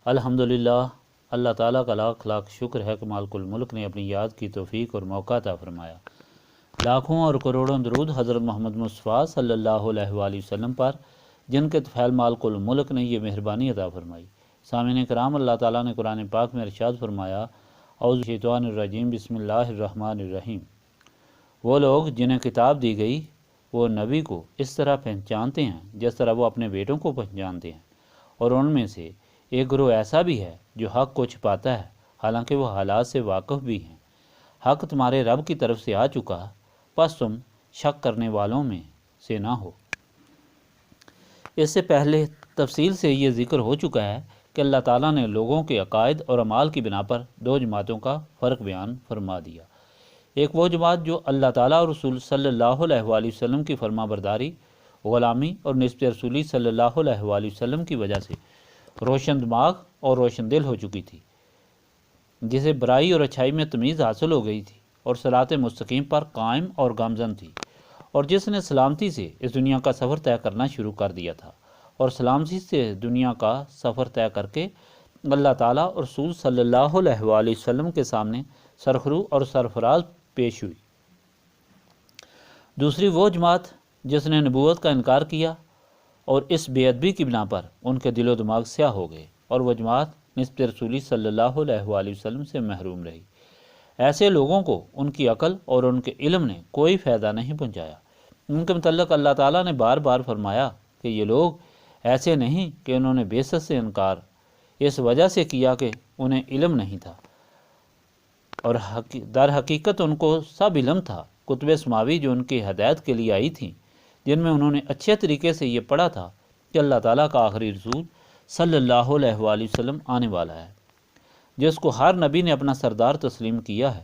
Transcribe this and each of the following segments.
الحمدللہ، اللہ تعالیٰ کا لاکھ لاکھ شکر ہے کہ مالک الملک نے اپنی یاد کی توفیق اور موقع عطا فرمایا۔ لاکھوں اور کروڑوں درود حضرت محمد مصطفیٰ صلی اللہ علیہ وآلہ وسلم پر، جن کے طفیل مالک الملک نے یہ مہربانی عطا فرمائی۔ سامعین کرام، اللہ تعالیٰ نے قرآن پاک میں ارشاد فرمایا، اعوذ بالشیطان الرجیم، بسم اللہ الرحمن الرحیم۔ وہ لوگ جنہیں کتاب دی گئی وہ نبی کو اس طرح پہچانتے ہیں جس طرح وہ اپنے بیٹوں کو پہچانتے ہیں، اور ان میں سے ایک گروہ ایسا بھی ہے جو حق کو چھپاتا ہے، حالانکہ وہ حالات سے واقف بھی ہیں۔ حق تمہارے رب کی طرف سے آ چکا، پس تم شک کرنے والوں میں سے نہ ہو۔ اس سے پہلے تفصیل سے یہ ذکر ہو چکا ہے کہ اللہ تعالیٰ نے لوگوں کے عقائد اور اعمال کی بنا پر دو جماعتوں کا فرق بیان فرما دیا۔ ایک وہ جماعت جو اللہ تعالیٰ اور رسول صلی اللہ علیہ وآلہ وسلم کی فرما برداری، غلامی اور نسبت رسولی صلی اللہ علیہ وآلہ وسلم کی وجہ سے روشن دماغ اور روشن دل ہو چکی تھی، جسے برائی اور اچھائی میں تمیز حاصل ہو گئی تھی اور صراط مستقیم پر قائم اور گامزن تھی، اور جس نے سلامتی سے اس دنیا کا سفر طے کرنا شروع کر دیا تھا، اور سلامتی سے دنیا کا سفر طے کر کے اللہ تعالیٰ اور رسول صلی اللہ علیہ وآلہ وسلم کے سامنے سرخرو اور سرفراز پیش ہوئی۔ دوسری وہ جماعت جس نے نبوت کا انکار کیا اور اس بے ادبی کی بنا پر ان کے دل و دماغ سیاہ ہو گئے، اور وہ جماعت نسبت رسولی صلی اللہ علیہ وآلہ وسلم سے محروم رہی۔ ایسے لوگوں کو ان کی عقل اور ان کے علم نے کوئی فائدہ نہیں پہنچایا۔ ان کے متعلق اللہ تعالیٰ نے بار بار فرمایا کہ یہ لوگ ایسے نہیں کہ انہوں نے بیست سے انکار اس وجہ سے کیا کہ انہیں علم نہیں تھا، اور در حقیقت ان کو سب علم تھا۔ کتب سماوی جو ان کی ہدایت کے لیے آئی تھیں، جن میں انہوں نے اچھے طریقے سے یہ پڑھا تھا کہ اللہ تعالیٰ کا آخری رسول صلی اللہ علیہ وآلہ وسلم آنے والا ہے، جس کو ہر نبی نے اپنا سردار تسلیم کیا ہے،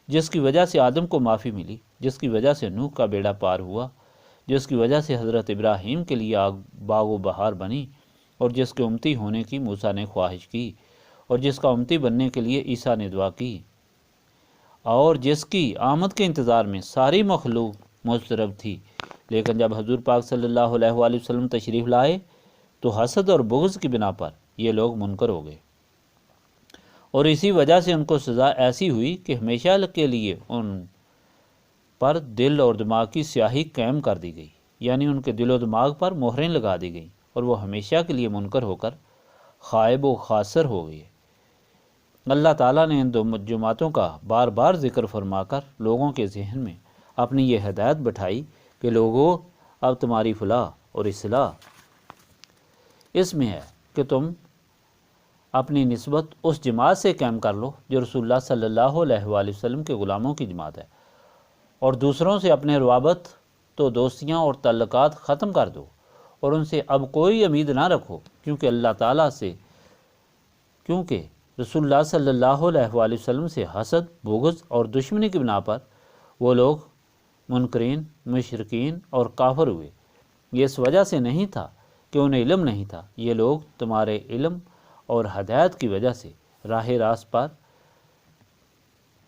جس کی وجہ سے آدم کو معافی ملی، جس کی وجہ سے نوح کا بیڑا پار ہوا، جس کی وجہ سے حضرت ابراہیم کے لیے آگ باغ و بہار بنی، اور جس کے امتی ہونے کی موسیٰ نے خواہش کی، اور جس کا امتی بننے کے لیے عیسیٰ نے دعا کی، اور جس کی آمد کے انتظار میں ساری مخلوق مضطرب تھی۔ لیکن جب حضور پاک صلی اللہ علیہ وآلہ وسلم تشریف لائے تو حسد اور بغض کی بنا پر یہ لوگ منکر ہو گئے، اور اسی وجہ سے ان کو سزا ایسی ہوئی کہ ہمیشہ کے لیے ان پر دل اور دماغ کی سیاہی قائم کر دی گئی، یعنی ان کے دل و دماغ پر مہریں لگا دی گئیں، اور وہ ہمیشہ کے لیے منکر ہو کر خائب و خاسر ہو گئے۔ اللہ تعالیٰ نے ان دو جماعتوں کا بار بار ذکر فرما کر لوگوں کے ذہن میں اپنی یہ ہدایت بٹھائی کہ لوگوں، اب تمہاری فلاح اور اصلاح اس میں ہے کہ تم اپنی نسبت اس جماعت سے قائم کر لو جو رسول اللہ صلی اللہ علیہ وآلہ وسلم کے غلاموں کی جماعت ہے، اور دوسروں سے اپنے روابط تو دوستیاں اور تعلقات ختم کر دو، اور ان سے اب کوئی امید نہ رکھو، کیونکہ اللہ تعالیٰ سے رسول اللہ صلی اللہ علیہ وآلہ وسلم سے حسد، بغض اور دشمنی کی بنا پر وہ لوگ منکرین، مشرکین اور کافر ہوئے۔ یہ اس وجہ سے نہیں تھا کہ انہیں علم نہیں تھا، یہ لوگ تمہارے علم اور ہدایت کی وجہ سے راہ راست پر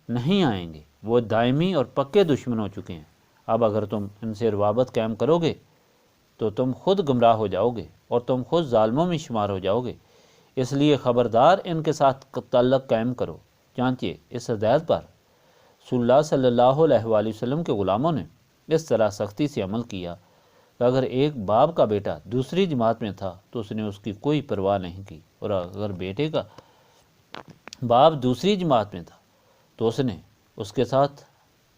نہیں آئیں گے، وہ دائمی اور پکے دشمن ہو چکے ہیں۔ اب اگر تم ان سے روابط قائم کرو گے تو تم خود گمراہ ہو جاؤ گے، اور تم خود ظالموں میں شمار ہو جاؤ گے، اس لیے خبردار ان کے ساتھ تعلق قائم کرو۔ چانچہ اس ہدایت پر رسول اللہ صلی اللہ علیہ وآلہ وسلم کے غلاموں نے اس طرح سختی سے عمل کیا کہ اگر ایک باپ کا بیٹا دوسری جماعت میں تھا تو اس نے اس کی کوئی پرواہ نہیں کی، اور اگر بیٹے کا باپ دوسری جماعت میں تھا تو اس نے اس کے ساتھ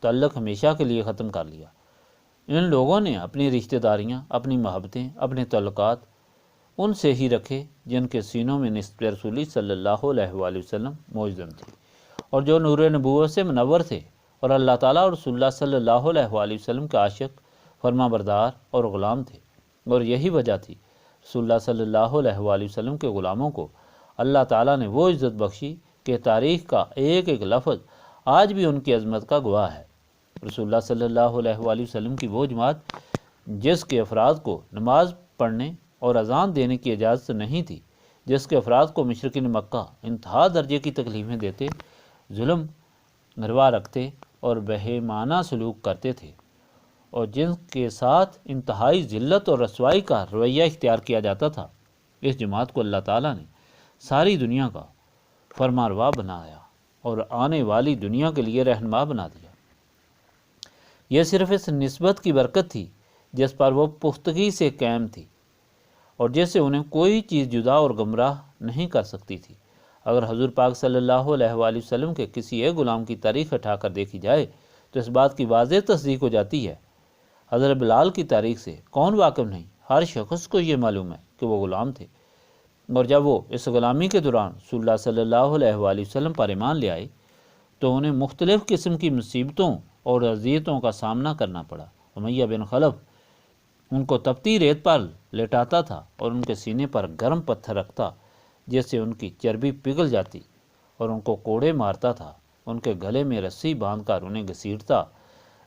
تعلق ہمیشہ کے لیے ختم کر لیا۔ ان لوگوں نے اپنی رشتہ داریاں، اپنی محبتیں، اپنے تعلقات ان سے ہی رکھے جن کے سینوں میں نسبت رسولی صلی اللہ علیہ وآلہ وسلم موجود تھی، اور جو نور نبوت سے منور تھے، اور اللہ تعالیٰ اور رسول اللہ صلی اللہ علیہ وآلہ وسلم کے عاشق، فرما بردار اور غلام تھے۔ اور یہی وجہ تھی رسول اللہ صلی اللہ علیہ وآلہ وسلم کے غلاموں کو اللہ تعالیٰ نے وہ عزت بخشی کہ تاریخ کا ایک ایک لفظ آج بھی ان کی عظمت کا گواہ ہے۔ رسول اللہ صلی اللہ علیہ وآلہ وسلم کی وہ جماعت جس کے افراد کو نماز پڑھنے اور اذان دینے کی اجازت نہیں تھی، جس کے افراد کو مشرکین مکہ انتہا درجے کی تکلیفیں دیتے، ظلم نروا رکھتے اور بہیمانہ سلوک کرتے تھے، اور جن کے ساتھ انتہائی ذلت اور رسوائی کا رویہ اختیار کیا جاتا تھا، اس جماعت کو اللہ تعالیٰ نے ساری دنیا کا فرمانروا بنایا اور آنے والی دنیا کے لیے رہنما بنا دیا۔ یہ صرف اس نسبت کی برکت تھی جس پر وہ پختگی سے قائم تھی اور جس سے انہیں کوئی چیز جدا اور گمراہ نہیں کر سکتی تھی۔ اگر حضور پاک صلی اللہ علیہ وآلہ وسلم کے کسی ایک غلام کی تاریخ اٹھا کر دیکھی جائے تو اس بات کی واضح تصدیق ہو جاتی ہے۔ حضرت بلال کی تاریخ سے کون واقف نہیں، ہر شخص کو یہ معلوم ہے کہ وہ غلام تھے، اور جب وہ اس غلامی کے دوران رسول اللہ صلی اللہ علیہ وآلہ وسلم پر ایمان لے آئے تو انہیں مختلف قسم کی مصیبتوں اور اذیتوں کا سامنا کرنا پڑا۔ امیہ بن خلف ان کو تپتی ریت پر لٹاتا تھا اور ان کے سینے پر گرم پتھر رکھتا جس سے ان کی چربی پگھل جاتی، اور ان کو کوڑے مارتا تھا، ان کے گلے میں رسی باندھ کر انہیں گھسیٹتا،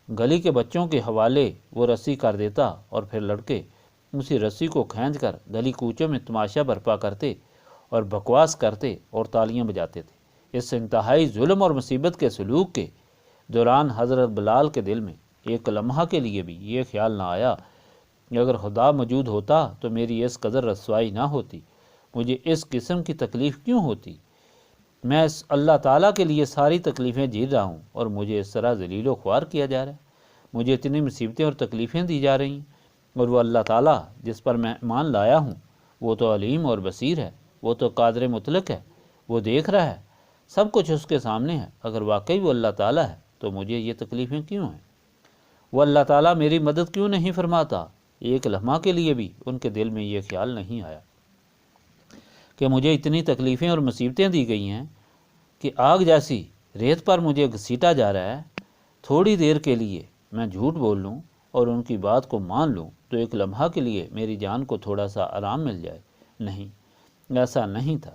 گلی کے بچوں کے حوالے وہ رسی کر دیتا، اور پھر لڑکے اسی رسی کو کھینچ کر گلی کوچوں میں تماشا برپا کرتے اور بکواس کرتے اور تالیاں بجاتے تھے۔ اس انتہائی ظلم اور مصیبت کے سلوک کے دوران حضرت بلال کے دل میں ایک لمحہ کے لیے بھی یہ خیال نہ آیا کہ اگر خدا موجود ہوتا تو میری اس قدر رسوائی نہ ہوتی، مجھے اس قسم کی تکلیف کیوں ہوتی، میں اس اللہ تعالیٰ کے لیے ساری تکلیفیں جھیل رہا ہوں اور مجھے اس طرح ذلیل و خوار کیا جا رہا ہے، مجھے اتنی مصیبتیں اور تکلیفیں دی جا رہی ہیں، اور وہ اللہ تعالیٰ جس پر میں ایمان لایا ہوں وہ تو علیم اور بصیر ہے، وہ تو قادر مطلق ہے، وہ دیکھ رہا ہے، سب کچھ اس کے سامنے ہے۔ اگر واقعی وہ اللہ تعالیٰ ہے تو مجھے یہ تکلیفیں کیوں ہیں؟ وہ اللہ تعالیٰ میری مدد کیوں نہیں فرماتا؟ ایک لمحہ کے لیے بھی ان کے دل میں یہ خیال نہیں آیا کہ مجھے اتنی تکلیفیں اور مصیبتیں دی گئی ہیں کہ آگ جیسی ریت پر مجھے گھسیٹا جا رہا ہے، تھوڑی دیر کے لیے میں جھوٹ بول لوں اور ان کی بات کو مان لوں تو ایک لمحہ کے لیے میری جان کو تھوڑا سا آرام مل جائے۔ نہیں، ایسا نہیں تھا۔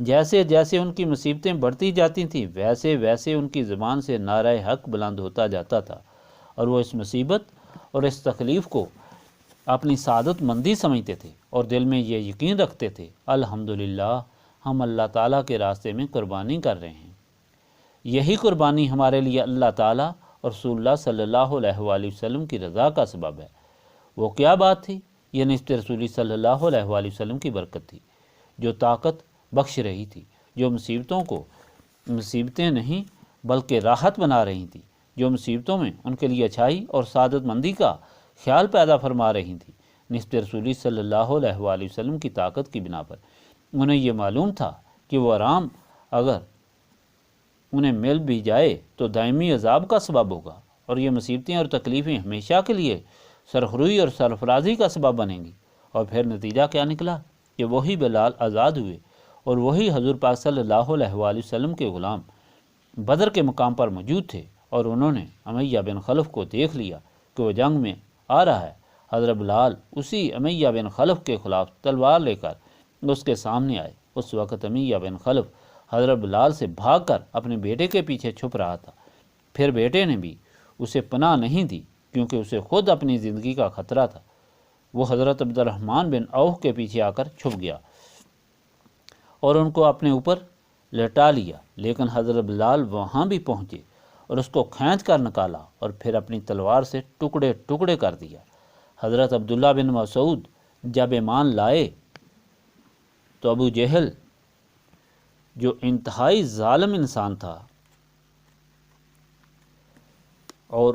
جیسے جیسے ان کی مصیبتیں بڑھتی جاتی تھیں ویسے ویسے ان کی زبان سے نعرہ حق بلند ہوتا جاتا تھا، اور وہ اس مصیبت اور اس تکلیف کو اپنی سعادت مندی سمجھتے تھے اور دل میں یہ یقین رکھتے تھے الحمدللہ ہم اللہ تعالیٰ کے راستے میں قربانی کر رہے ہیں، یہی قربانی ہمارے لیے اللہ تعالیٰ اور رسول اللہ صلی اللہ علیہ وآلہ وسلم کی رضا کا سبب ہے۔ وہ کیا بات تھی؟ یہ نسبت رسولی صلی اللہ علیہ وآلہ وسلم کی برکت تھی جو طاقت بخش رہی تھی، جو مصیبتوں کو مصیبتیں نہیں بلکہ راحت بنا رہی تھی، جو مصیبتوں میں ان کے لیے اچھائی اور سعادت مندی کا خیال پیدا فرما رہی تھی۔ نسبت رسولی صلی اللہ علیہ وآلہ وسلم کی طاقت کی بنا پر انہیں یہ معلوم تھا کہ وہ آرام اگر انہیں مل بھی جائے تو دائمی عذاب کا سبب ہوگا، اور یہ مصیبتیں اور تکلیفیں ہمیشہ کے لیے سرخروئی اور سرفرازی کا سبب بنیں گی۔ اور پھر نتیجہ کیا نکلا کہ وہی بلال آزاد ہوئے اور وہی حضور پاک صلی اللہ علیہ وآلہ وسلم کے غلام بدر کے مقام پر موجود تھے، اور انہوں نے امیہ بن خلف کو دیکھ لیا کہ وہ جنگ میں آ رہا ہے۔ حضرت بلال اسی امیہ بن خلف کے خلاف تلوار لے کر اس کے سامنے آئے۔ اس وقت امیہ بن خلف حضرت بلال سے بھاگ کر اپنے بیٹے کے پیچھے چھپ رہا تھا۔ پھر بیٹے نے بھی اسے پناہ نہیں دی کیونکہ اسے خود اپنی زندگی کا خطرہ تھا۔ وہ حضرت عبد الرحمن بن عوف کے پیچھے آ کر چھپ گیا اور ان کو اپنے اوپر لٹا لیا، لیکن حضرت بلال وہاں بھی پہنچے اور اس کو کھینچ کر نکالا اور پھر اپنی تلوار سے ٹکڑے ٹکڑے کر دیا۔ حضرت عبداللہ بن مسعود جب ایمان لائے تو ابو جہل جو انتہائی ظالم انسان تھا اور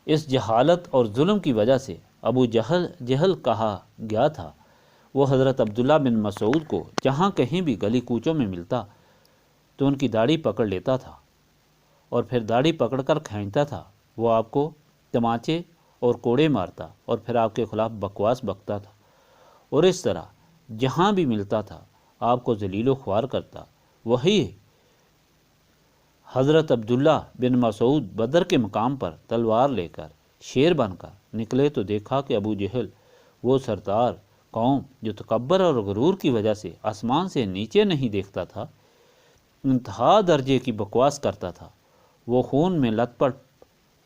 اس جہالت اور ظلم کی وجہ سے ابو جہل کہا گیا تھا، وہ حضرت عبداللہ بن مسعود کو جہاں کہیں بھی گلی کوچوں میں ملتا تو ان کی داڑھی پکڑ لیتا تھا اور پھر داڑھی پکڑ کر کھینچتا تھا۔ وہ آپ کو تماچے اور کوڑے مارتا اور پھر آپ کے خلاف بکواس بکتا تھا، اور اس طرح جہاں بھی ملتا تھا آپ کو ذلیل و خوار کرتا۔ وہی حضرت عبداللہ بن مسعود بدر کے مقام پر تلوار لے کر شیر بن کر نکلے تو دیکھا کہ ابو جہل وہ سردار قوم جو تکبر اور غرور کی وجہ سے آسمان سے نیچے نہیں دیکھتا تھا، انتہا درجے کی بکواس کرتا تھا، وہ خون میں لت پت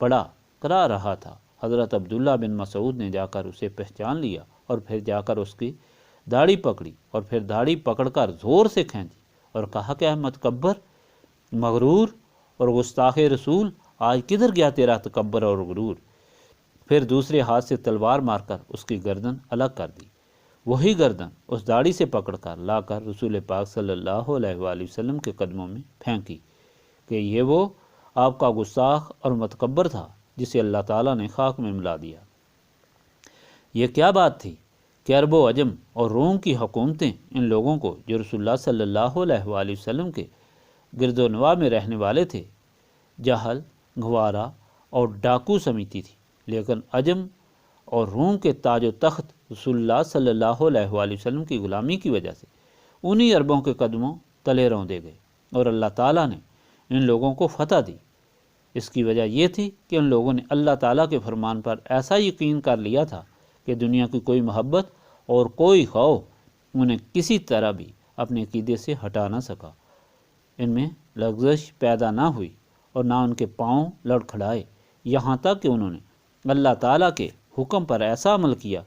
پڑا کرا رہا تھا۔ حضرت عبداللہ بن مسعود نے جا کر اسے پہچان لیا اور پھر جا کر اس کی داڑھی پکڑی اور پھر داڑھی پکڑ کر زور سے کھینچی اور کہا کہ متکبر، مغرور اور گستاخ رسول، آج کدھر گیا تیرا تکبر اور غرور؟ پھر دوسرے ہاتھ سے تلوار مار کر اس کی گردن الگ کر دی۔ وہی گردن اس داڑھی سے پکڑ کر لا کر رسول پاک صلی اللہ علیہ وآلہ وسلم کے قدموں میں پھینکی کہ یہ وہ آپ کا گستاخ اور متکبر تھا جسے اللہ تعالیٰ نے خاک میں ملا دیا۔ یہ کیا بات تھی کہ عرب و عجم اور روم کی حکومتیں ان لوگوں کو جو رسول اللہ صلی اللہ علیہ وآلہ وسلم کے گرد و نواح میں رہنے والے تھے جہل، گوارا اور ڈاکو سمجھتی تھی، لیکن عجم اور روم کے تاج و تخت رسول اللہ صلی اللہ علیہ وآلہ وسلم کی غلامی کی وجہ سے انہی عربوں کے قدموں تلے روندے گئے اور اللہ تعالیٰ نے ان لوگوں کو فتح دی۔ اس کی وجہ یہ تھی کہ ان لوگوں نے اللہ تعالیٰ کے فرمان پر ایسا یقین کر لیا تھا کہ دنیا کی کوئی محبت اور کوئی خوف انہیں کسی طرح بھی اپنے عقیدے سے ہٹا نہ سکا۔ ان میں لغزش پیدا نہ ہوئی اور نہ ان کے پاؤں لڑکھڑائے، یہاں تک کہ انہوں نے اللہ تعالیٰ کے حکم پر ایسا عمل کیا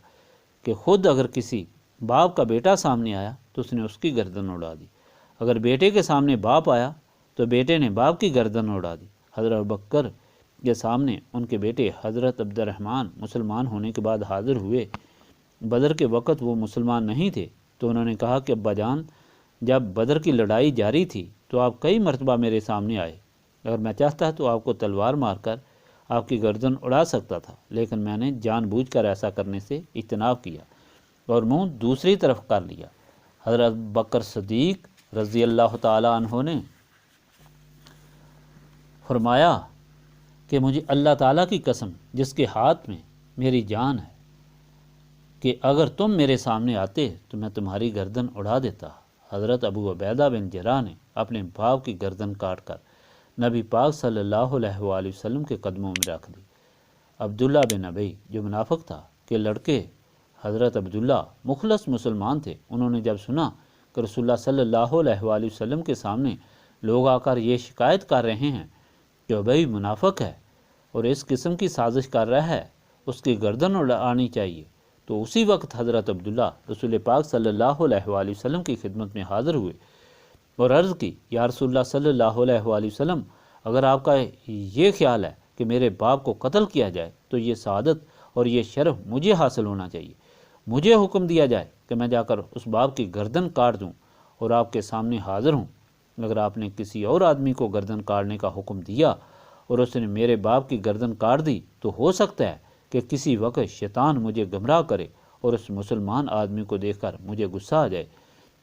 کہ خود اگر کسی باپ کا بیٹا سامنے آیا تو اس نے اس کی گردن اڑا دی، اگر بیٹے کے سامنے باپ آیا تو بیٹے نے باپ کی گردن اڑا دی۔ حضرت ابوبکر کے سامنے ان کے بیٹے حضرت عبد الرحمن مسلمان ہونے کے بعد حاضر ہوئے۔ بدر کے وقت وہ مسلمان نہیں تھے تو انہوں نے کہا کہ ابا جان، جب بدر کی لڑائی جاری تھی تو آپ کئی مرتبہ میرے سامنے آئے، اگر میں چاہتا تو آپ کو تلوار مار کر آپ کی گردن اڑا سکتا تھا، لیکن میں نے جان بوجھ کر ایسا کرنے سے اجتناب کیا اور منہ دوسری طرف کر لیا۔ حضرت بکر صدیق رضی اللہ تعالیٰ عنہ نے فرمایا کہ مجھے اللہ تعالیٰ کی قسم جس کے ہاتھ میں میری جان ہے کہ اگر تم میرے سامنے آتے تو میں تمہاری گردن اڑا دیتا۔ حضرت ابو عبیدہ بن جراح نے اپنے باپ کی گردن کاٹ کر نبی پاک صلی اللہ علیہ وآلہ وسلم کے قدموں میں رکھ دی۔ عبداللہ بن ابی جو منافق تھا کہ لڑکے حضرت عبداللہ مخلص مسلمان تھے، انہوں نے جب سنا کہ رسول اللہ صلی اللہ علیہ وآلہ وسلم کے سامنے لوگ آ کر یہ شکایت کر رہے ہیں کہ ابی منافق ہے اور اس قسم کی سازش کر رہا ہے، اس کی گردن اڑانی چاہیے، تو اسی وقت حضرت عبداللہ رسول پاک صلی اللہ علیہ وآلہ وسلم کی خدمت میں حاضر ہوئے اور عرض کی، یا رسول اللہ صلی اللہ علیہ وآلہ وسلم، اگر آپ کا یہ خیال ہے کہ میرے باپ کو قتل کیا جائے تو یہ سعادت اور یہ شرف مجھے حاصل ہونا چاہیے، مجھے حکم دیا جائے کہ میں جا کر اس باپ کی گردن کاٹ دوں اور آپ کے سامنے حاضر ہوں۔ اگر آپ نے کسی اور آدمی کو گردن کاٹنے کا حکم دیا اور اس نے میرے باپ کی گردن کاٹ دی تو ہو سکتا ہے کہ کسی وقت شیطان مجھے گمراہ کرے اور اس مسلمان آدمی کو دیکھ کر مجھے غصہ آ جائے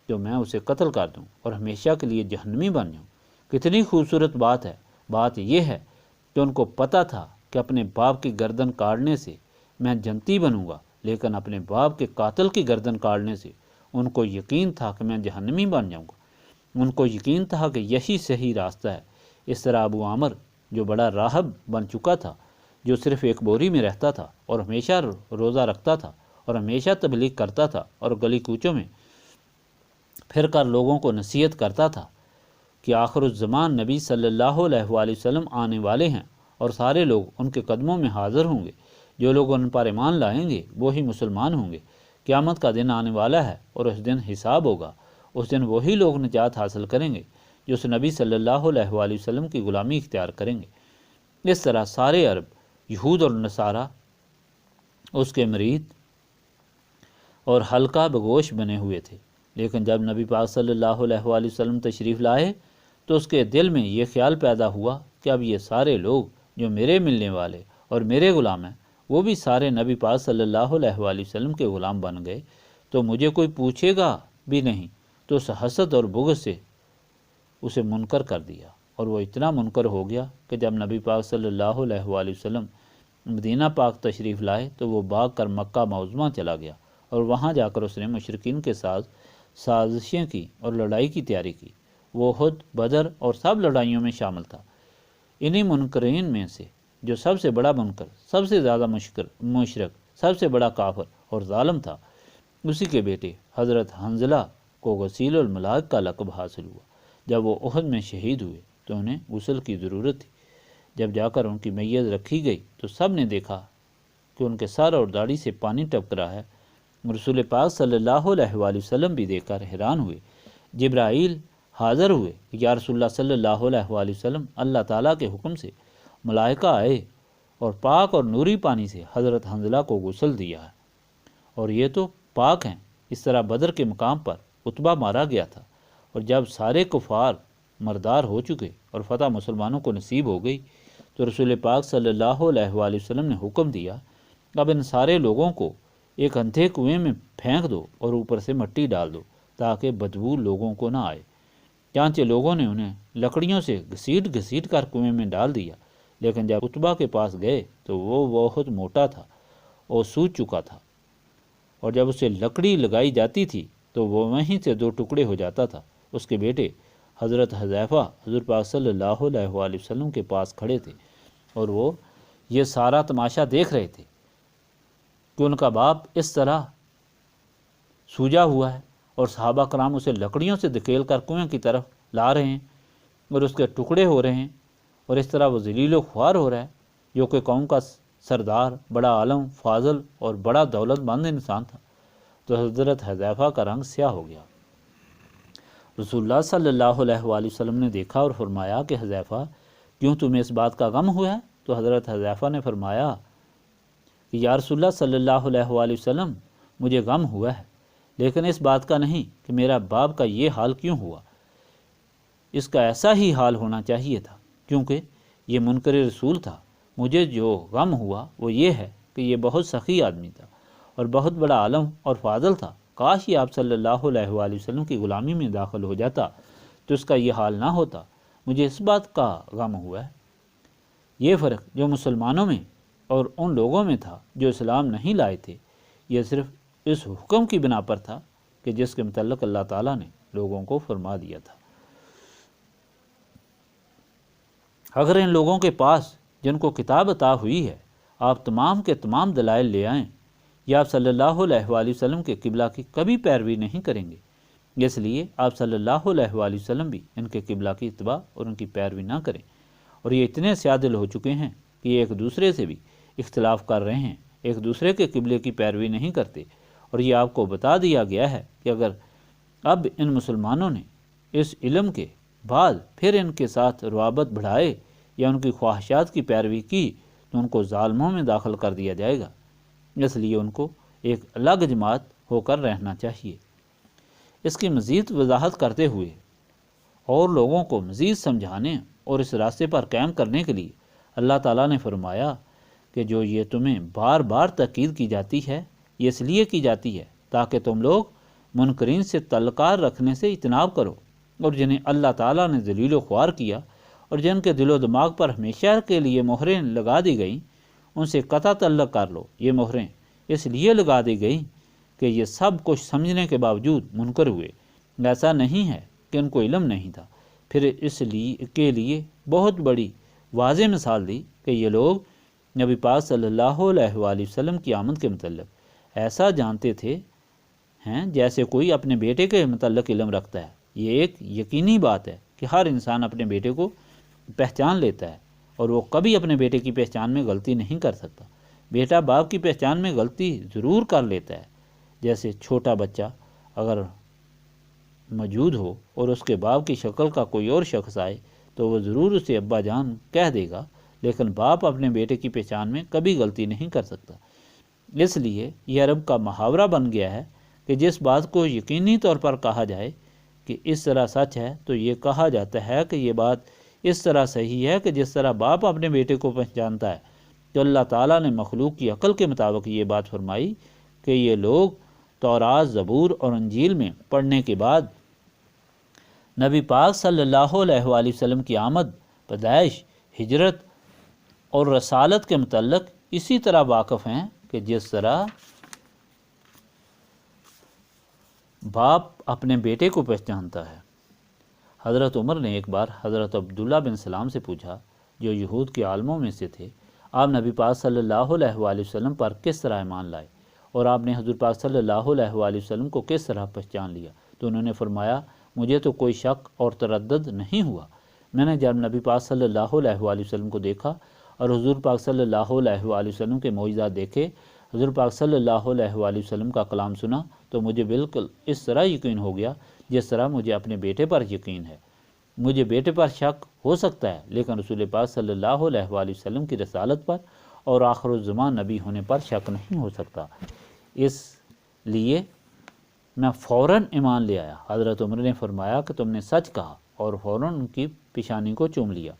تو میں اسے قتل کر دوں اور ہمیشہ کے لیے جہنمی بن جاؤں۔ کتنی خوبصورت بات ہے۔ بات یہ ہے کہ ان کو پتہ تھا کہ اپنے باپ کی گردن کاٹنے سے میں جنتی بنوں گا، لیکن اپنے باپ کے قاتل کی گردن کاٹنے سے ان کو یقین تھا کہ میں جہنمی بن جاؤں گا۔ ان کو یقین تھا کہ یہی صحیح راستہ ہے۔ اس طرح ابو عامر جو بڑا راہب بن چکا تھا، جو صرف ایک بوری میں رہتا تھا اور ہمیشہ روزہ رکھتا تھا اور ہمیشہ تبلیغ کرتا تھا اور گلی کوچوں میں پھر کر لوگوں کو نصیحت کرتا تھا کہ آخر الزمان نبی صلی اللہ علیہ وآلہ وسلم آنے والے ہیں اور سارے لوگ ان کے قدموں میں حاضر ہوں گے، جو لوگ ان پر ایمان لائیں گے وہی مسلمان ہوں گے۔ قیامت کا دن آنے والا ہے اور اس دن حساب ہوگا، اس دن وہی لوگ نجات حاصل کریں گے جو اس نبی صلی اللہ علیہ وآلہ وسلم کی غلامی اختیار کریں گے۔ اس طرح سارے عرب، یہود اور نصارہ اس کے مرید اور حلقہ بگوش بنے ہوئے تھے، لیکن جب نبی پاک صلی اللہ علیہ وآلہ وسلم تشریف لائے تو اس کے دل میں یہ خیال پیدا ہوا کہ اب یہ سارے لوگ جو میرے ملنے والے اور میرے غلام ہیں وہ بھی سارے نبی پاک صلی اللہ علیہ وآلہ وسلم کے غلام بن گئے تو مجھے کوئی پوچھے گا بھی نہیں، تو اس حسد اور بغض سے اسے منکر کر دیا، اور وہ اتنا منکر ہو گیا کہ جب نبی پاک صلی اللہ علیہ وآلہ وسلم مدینہ پاک تشریف لائے تو وہ بھاگ کر مکہ معظمہ چلا گیا اور وہاں جا کر اس نے مشرکین کے ساتھ سازشیں کی اور لڑائی کی تیاری کی۔ وہ احد، بدر اور سب لڑائیوں میں شامل تھا۔ انہی منکرین میں سے جو سب سے بڑا منکر، سب سے زیادہ مشرک، سب سے بڑا کافر اور ظالم تھا، اسی کے بیٹے حضرت حنظلہ کو غسیل الملاک کا لقب حاصل ہوا۔ جب وہ احد میں شہید ہوئے تو انہیں غسل کی ضرورت تھی۔ جب جا کر ان کی میت رکھی گئی تو سب نے دیکھا کہ ان کے سر اور داڑھی سے پانی ٹپک رہا ہے۔ رسول پاک صلی اللہ علیہ وآلہ وسلم بھی دیکھ کر حیران ہوئے۔ جبرائیل حاضر ہوئے کہ یا رسول اللہ صلی اللہ علیہ وآلہ وسلم، اللہ تعالیٰ کے حکم سے ملائکہ آئے اور پاک اور نوری پانی سے حضرت حنظلہ کو غسل دیا ہے، اور یہ تو پاک ہیں اس طرح بدر کے مقام پر عتبہ مارا گیا تھا، اور جب سارے کفار مردار ہو چکے اور فتح مسلمانوں کو نصیب ہو گئی تو رسول پاک صلی اللہ علیہ وآلہ وسلم نے حکم دیا، اب ان سارے لوگوں کو ایک اندھے کنویں میں پھینک دو اور اوپر سے مٹی ڈال دو تاکہ بدبو لوگوں کو نہ آئے۔ چانچہ لوگوں نے انہیں لکڑیوں سے گھسیٹ گھسیٹ کر کنویں میں ڈال دیا، لیکن جب عتبہ کے پاس گئے تو وہ بہت موٹا تھا اور سوج چکا تھا، اور جب اسے لکڑی لگائی جاتی تھی تو وہ وہیں سے دو ٹکڑے ہو جاتا تھا۔ اس کے بیٹے حضرت حذیفہ حضور پاک صلی اللہ علیہ وآلہ وسلم کے پاس کھڑے تھے، اور وہ یہ سارا تماشا دیکھ رہے تھے کہ ان کا باپ اس طرح سوجا ہوا ہے اور صحابہ کرام اسے لکڑیوں سے دھکیل کر کنویں کی طرف لا رہے ہیں اور اس کے ٹکڑے ہو رہے ہیں، اور اس طرح وہ ذلیل و خوار ہو رہا ہے، جو کہ قوم کا سردار، بڑا عالم، فاضل اور بڑا دولت مند انسان تھا۔ تو حضرت حذیفہ کا رنگ سیاہ ہو گیا۔ رسول اللہ صلی اللہ علیہ وآلہ وسلم نے دیکھا اور فرمایا کہ حذیفہ، کیوں تمہیں اس بات کا غم ہوا ہے؟ تو حضرت حذیفہ نے فرمایا کہ یا رسول اللہ صلی اللہ علیہ وآلہ وسلم، مجھے غم ہوا ہے، لیکن اس بات کا نہیں کہ میرا باپ کا یہ حال کیوں ہوا۔ اس کا ایسا ہی حال ہونا چاہیے تھا، کیونکہ یہ منکر رسول تھا۔ مجھے جو غم ہوا وہ یہ ہے کہ یہ بہت سخی آدمی تھا اور بہت بڑا عالم اور فاضل تھا۔ کاش یہ آپ صلی اللہ علیہ وآلہ وسلم کی غلامی میں داخل ہو جاتا تو اس کا یہ حال نہ ہوتا۔ مجھے اس بات کا غم ہوا ہے۔ یہ فرق جو مسلمانوں میں اور ان لوگوں میں تھا جو اسلام نہیں لائے تھے، یہ صرف اس حکم کی بنا پر تھا کہ جس کے متعلق اللہ تعالیٰ نے لوگوں کو فرما دیا تھا۔ اگر ان لوگوں کے پاس جن کو کتاب عطا ہوئی ہے آپ تمام کے تمام دلائل لے آئیں، یا آپ صلی اللہ علیہ وآلہ وسلم کے قبلہ کی کبھی پیروی نہیں کریں گے۔ اس لیے آپ صلی اللہ علیہ وآلہ وسلم بھی ان کے قبلہ کی اتباع اور ان کی پیروی نہ کریں۔ اور یہ اتنے سیادل ہو چکے ہیں کہ یہ ایک دوسرے سے بھی اختلاف کر رہے ہیں، ایک دوسرے کے قبلے کی پیروی نہیں کرتے۔ اور یہ آپ کو بتا دیا گیا ہے کہ اگر اب ان مسلمانوں نے اس علم کے بعد پھر ان کے ساتھ روابط بڑھائے یا ان کی خواہشات کی پیروی کی تو ان کو ظالموں میں داخل کر دیا جائے گا۔ اس لیے ان کو ایک الگ جماعت ہو کر رہنا چاہیے۔ اس کی مزید وضاحت کرتے ہوئے اور لوگوں کو مزید سمجھانے اور اس راستے پر قائم کرنے کے لیے اللہ تعالیٰ نے فرمایا کہ جو یہ تمہیں بار بار تاکید کی جاتی ہے، یہ اس لیے کی جاتی ہے تاکہ تم لوگ منکرین سے تعلقات رکھنے سے اجتناب کرو، اور جنہیں اللہ تعالیٰ نے ذلیل و خوار کیا اور جن کے دل و دماغ پر ہمیشہ کے لیے مہریں لگا دی گئیں، ان سے قطع تعلق کر لو۔ یہ مہریں اس لیے لگا دی گئیں کہ یہ سب کچھ سمجھنے کے باوجود منکر ہوئے۔ ایسا نہیں ہے کہ ان کو علم نہیں تھا۔ پھر اس لیے بہت بڑی واضح مثال دی کہ یہ لوگ نبی پاک صلی اللہ علیہ وآلہ وسلم کی آمد کے متعلق ایسا جانتے تھے جیسے کوئی اپنے بیٹے کے متعلق علم رکھتا ہے۔ یہ ایک یقینی بات ہے کہ ہر انسان اپنے بیٹے کو پہچان لیتا ہے، اور وہ کبھی اپنے بیٹے کی پہچان میں غلطی نہیں کر سکتا۔ بیٹا باپ کی پہچان میں غلطی ضرور کر لیتا ہے، جیسے چھوٹا بچہ اگر موجود ہو اور اس کے باپ کی شکل کا کوئی اور شخص آئے تو وہ ضرور اسے ابا جان کہہ دے گا، لیکن باپ اپنے بیٹے کی پہچان میں کبھی غلطی نہیں کر سکتا۔ اس لیے یہ عرب کا محاورہ بن گیا ہے کہ جس بات کو یقینی طور پر کہا جائے کہ اس طرح سچ ہے، تو یہ کہا جاتا ہے کہ یہ بات اس طرح صحیح ہے کہ جس طرح باپ اپنے بیٹے کو پہچانتا ہے۔ تو اللہ تعالیٰ نے مخلوق کی عقل کے مطابق یہ بات فرمائی کہ یہ لوگ تورات، زبور اور انجیل میں پڑھنے کے بعد نبی پاک صلی اللہ علیہ وآلہ وسلم کی آمد، پیدائش، ہجرت اور رسالت کے متعلق اسی طرح واقف ہیں کہ جس طرح باپ اپنے بیٹے کو پہچانتا ہے۔ حضرت عمر نے ایک بار حضرت عبداللہ بن سلام سے پوچھا، جو یہود کے عالموں میں سے تھے، آپ نبی پاک صلی اللہ علیہ وآلہ وسلم پر کس طرح ایمان لائے، اور آپ نے حضور پاک صلی اللہ علیہ وآلہ وسلم کو کس طرح پہچان لیا؟ تو انہوں نے فرمایا، مجھے تو کوئی شک اور تردد نہیں ہوا۔ میں نے جب نبی پاک صلی اللہ علیہ وآلہ وسلم کو دیکھا اور حضور پاک صلی اللہ علیہ وآلہ وسلم کے معجزات دیکھے، حضور پاک صلی اللہ علیہ وآلہ وسلم کا کلام سنا، تو مجھے بالکل اس طرح یقین ہو گیا جس طرح مجھے اپنے بیٹے پر یقین ہے۔ مجھے بیٹے پر شک ہو سکتا ہے، لیکن رسول پاک صلی اللہ علیہ وآلہ وسلم کی رسالت پر اور آخر الزمان نبی ہونے پر شک نہیں ہو سکتا۔ اس لیے میں فوراً ایمان لے آیا۔ حضرت عمر نے فرمایا کہ تم نے سچ کہا، اور فوراً ان کی پیشانی کو چوم لیا۔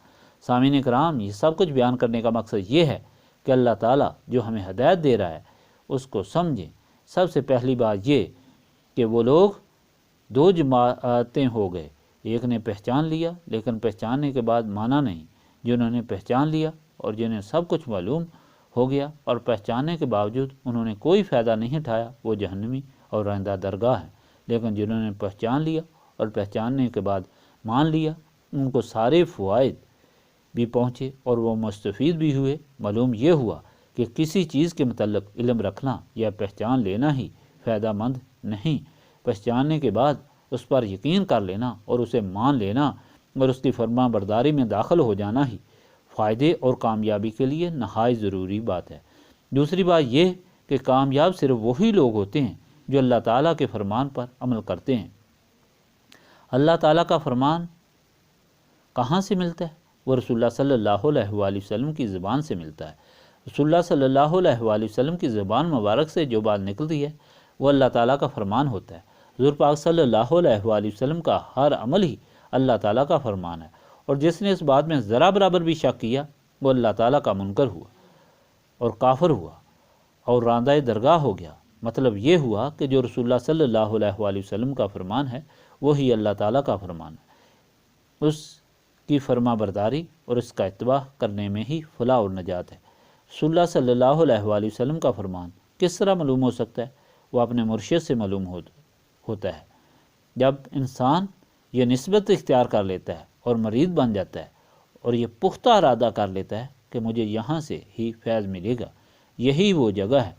سامعین کرام، یہ سب کچھ بیان کرنے کا مقصد یہ ہے کہ اللہ تعالیٰ جو ہمیں ہدایت دے رہا ہے اس کو سمجھیں۔ سب سے پہلی بات یہ کہ وہ لوگ دو جماعتیں ہو گئے، ایک نے پہچان لیا لیکن پہچاننے کے بعد مانا نہیں، جنہوں نے پہچان لیا اور جنہیں سب کچھ معلوم ہو گیا اور پہچاننے کے باوجود انہوں نے کوئی فائدہ نہیں اٹھایا، وہ جہنمی اور رہندہ درگاہ ہیں۔ لیکن جنہوں نے پہچان لیا اور پہچاننے کے بعد مان لیا، ان کو سارے فوائد بھی پہنچے اور وہ مستفید بھی ہوئے۔ معلوم یہ ہوا کہ کسی چیز کے متعلق علم رکھنا یا پہچان لینا ہی فائدہ مند نہیں، پہچاننے کے بعد اس پر یقین کر لینا اور اسے مان لینا اور اس کی فرما برداری میں داخل ہو جانا ہی فائدے اور کامیابی کے لیے نہایت ضروری بات ہے۔ دوسری بات یہ کہ کامیاب صرف وہی لوگ ہوتے ہیں جو اللہ تعالیٰ کے فرمان پر عمل کرتے ہیں۔ اللہ تعالیٰ کا فرمان کہاں سے ملتا ہے؟ وہ رسول اللہ صلی اللہ علیہ وآلہ وسلم کی زبان سے ملتا ہے۔ رسول اللہ صلی اللہ علیہ وآلہ وسلم کی زبان مبارک سے جو بات نکلتی ہے وہ اللہ تعالیٰ کا فرمان ہوتا ہے۔ حضور پاک صلی اللہ علیہ وآلہ وسلم کا ہر عمل ہی اللہ تعالیٰ کا فرمان ہے، اور جس نے اس بات میں ذرا برابر بھی شک کیا وہ اللہ تعالیٰ کا منکر ہوا اور کافر ہوا اور راندہ درگاہ ہو گیا۔ مطلب یہ ہوا کہ جو رسول اللہ صلی اللہ علیہ وآلہ وسلم کا فرمان ہے وہی اللہ تعالیٰ کا فرمان ہے۔ اس کی فرما برداری اور اس کا اتباع کرنے میں ہی فلاح اور نجات ہے۔ رسول اللہ صلی اللہ علیہ وآلہ وسلم کا فرمان کس طرح معلوم ہو سکتا ہے؟ وہ اپنے مرشد سے معلوم ہوتا ہے۔ جب انسان یہ نسبت اختیار کر لیتا ہے اور مرید بن جاتا ہے اور یہ پختہ ارادہ کر لیتا ہے کہ مجھے یہاں سے ہی فیض ملے گا، یہی وہ جگہ ہے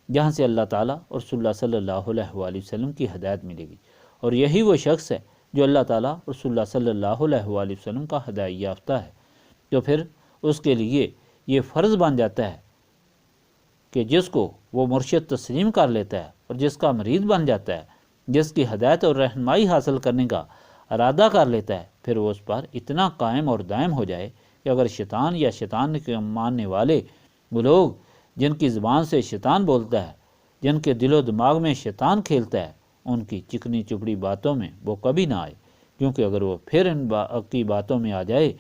جہاں سے اللہ تعالیٰ اور رسول اللہ صلی اللہ علیہ وآلہ وسلم کی ہدایت ملے گی، اور یہی وہ شخص ہے جو اللہ تعالیٰ اور رسول اللہ صلی اللہ علیہ وآلہ وسلم کا ہدایت یافتہ ہے۔ تو پھر اس کے لیے یہ فرض بن جاتا ہے کہ جس کو وہ مرشد تسلیم کر لیتا ہے اور جس کا مرید بن جاتا ہے، جس کی ہدایت اور رہنمائی حاصل کرنے کا ارادہ کر لیتا ہے، پھر وہ اس پر اتنا قائم اور دائم ہو جائے کہ اگر شیطان یا شیطان کے ماننے والے وہ لوگ جن کی زبان سے شیطان بولتا ہے، جن کے دل و دماغ میں شیطان کھیلتا ہے، ان کی چکنی چپڑی باتوں میں وہ کبھی نہ آئے، کیونکہ اگر وہ پھر ان کی باتوں میں آ جائے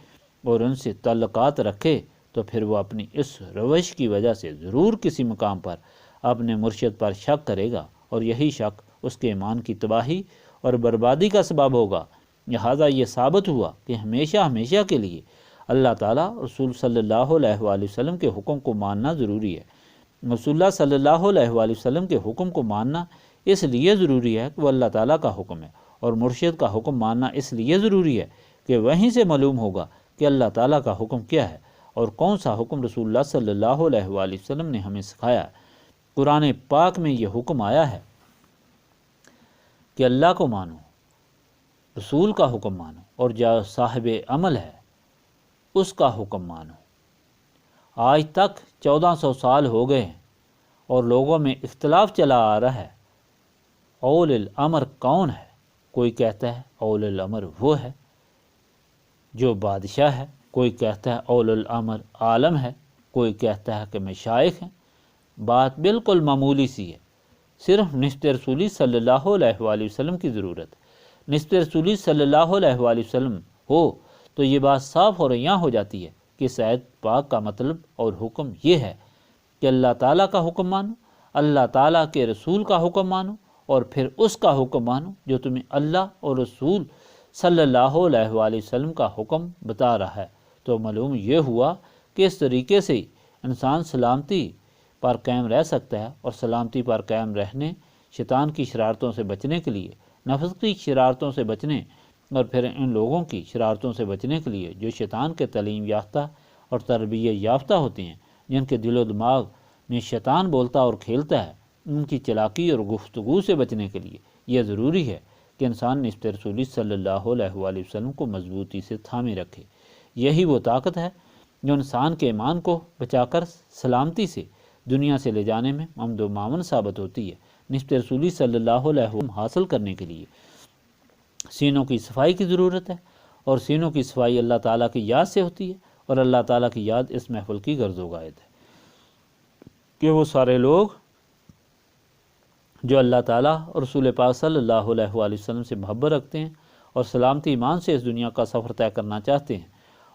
اور ان سے تعلقات رکھے تو پھر وہ اپنی اس روش کی وجہ سے ضرور کسی مقام پر اپنے مرشد پر شک کرے گا، اور یہی شک اس کے ایمان کی تباہی اور بربادی کا سبب ہوگا۔ لہٰذا یہ ثابت ہوا کہ ہمیشہ ہمیشہ کے لیے اللہ تعالیٰ رسول صلی اللہ علیہ وآلہ وسلم کے حکم کو ماننا ضروری ہے۔ رسول اللہ صلی اللہ علیہ وآلہ وسلم کے حکم کو ماننا اس لیے ضروری ہے کہ وہ اللہ تعالیٰ کا حکم ہے، اور مرشد کا حکم ماننا اس لیے ضروری ہے کہ وہیں سے معلوم ہوگا کہ اللہ تعالیٰ کا حکم کیا ہے اور کون سا حکم رسول اللہ صلی اللہ علیہ وآلہ وسلم نے ہمیں سکھایا ہے۔ قرآن پاک میں یہ حکم آیا ہے کہ اللہ کو مانو، رسول کا حکم مانو، اور جو صاحب عمل ہے اس کا حکم مانو۔ آج تک 1400 سال ہو گئے ہیں اور لوگوں میں اختلاف چلا آ رہا ہے، اول الامر کون ہے؟ کوئی کہتا ہے اول الامر وہ ہے جو بادشاہ ہے، کوئی کہتا ہے اول الامر عالم ہے، کوئی کہتا ہے کہ مشائخ ہیں۔ بات بالکل معمولی سی ہے، صرف نسبت رسولی صلی اللہ علیہ وآلہ وسلم کی ضرورت ہے۔ نسبت رسولی صلی اللہ علیہ وآلہ وسلم ہو تو یہ بات صاف اور عیاں ہو جاتی ہے کہ اس آیت پاک کا مطلب اور حکم یہ ہے کہ اللہ تعالیٰ کا حکم مانو، اللہ تعالیٰ کے رسول کا حکم مانو، اور پھر اس کا حکم مانو جو تمہیں اللہ اور رسول صلی اللہ علیہ وآلہ وسلم کا حکم بتا رہا ہے۔ تو معلوم یہ ہوا کہ اس طریقے سے انسان سلامتی پر قائم رہ سکتا ہے، اور سلامتی پر قائم رہنے، شیطان کی شرارتوں سے بچنے کے لیے، نفس کی شرارتوں سے بچنے، اور پھر ان لوگوں کی شرارتوں سے بچنے کے لیے جو شیطان کے تعلیم یافتہ اور تربیت یافتہ ہوتے ہیں، جن کے دل و دماغ میں شیطان بولتا اور کھیلتا ہے، ان کی چلاکی اور گفتگو سے بچنے کے لیے یہ ضروری ہے کہ انسان نسبت رسولی صلی اللہ علیہ وآلہ وسلم کو مضبوطی سے تھامے رکھے۔ یہی وہ طاقت ہے جو انسان کے ایمان کو بچا کر سلامتی سے دنیا سے لے جانے میں ممد و معاون ثابت ہوتی ہے۔ نسبت رسولی صلی اللہ علیہ وسلم حاصل کرنے کے لیے سینوں کی صفائی کی ضرورت ہے، اور سینوں کی صفائی اللہ تعالیٰ کی یاد سے ہوتی ہے، اور اللہ تعالیٰ کی یاد اس محفل کی غرض و غایت ہے کہ وہ سارے لوگ جو اللہ تعالیٰ اور رسول پاک صلی اللہ علیہ وآلہ وسلم سے محبت رکھتے ہیں اور سلامتی ایمان سے اس دنیا کا سفر طے کرنا چاہتے ہیں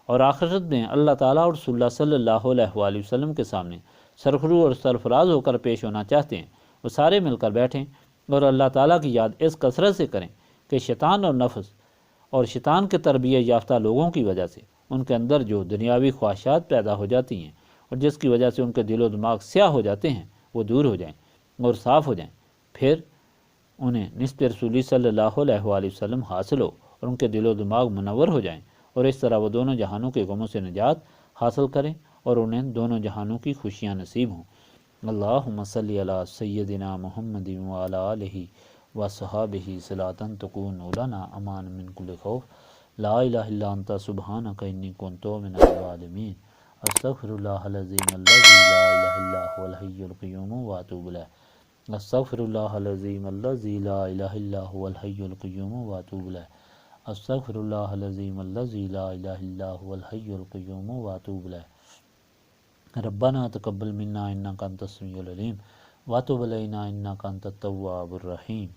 اور آخرت میں اللہ تعالیٰ اور رسول اللہ صلی اللہ علیہ وآلہ وسلم کے سامنے سرخرو اور سرفراز ہو کر پیش ہونا چاہتے ہیں، وہ سارے مل کر بیٹھیں اور اللہ تعالیٰ کی یاد اس کثرت سے کریں کہ شیطان اور نفس اور شیطان کے تربیت یافتہ لوگوں کی وجہ سے ان کے اندر جو دنیاوی خواہشات پیدا ہو جاتی ہیں اور جس کی وجہ سے ان کے دل و دماغ سیاہ ہو جاتے ہیں وہ دور ہو جائیں اور صاف ہو جائیں، پھر انہیں نسبت رسولی صلی اللہ علیہ وآلہ وسلم حاصل ہو اور ان کے دل و دماغ منور ہو جائیں، اور اس طرح وہ دونوں جہانوں کے غموں سے نجات حاصل کریں اور انہیں دونوں جہانوں کی خوشیاں نصیب ہوں۔ اللہم صلی علی سیدنا محمد وعلی آلہ وصحابہ صلاۃ تکون لنا امان من کل خوف، لا الہ الا انت سبحانک انی کنت من الظالمین، استغفر اللہ العظیم الذی لا الہ الا هو الحی القیوم واتوب الیہ، استغفر اللہ العظیم الذی لا الہ الا هو الحی القیوم واتوب الیہ، استغفر اللہ العظیم الذی لا الہ الا هو الحی القیوم واتوب الیہ، ربنا تقبل منا انک انت السمیع العلیم وتب علینا انک انت التواب الرحیم۔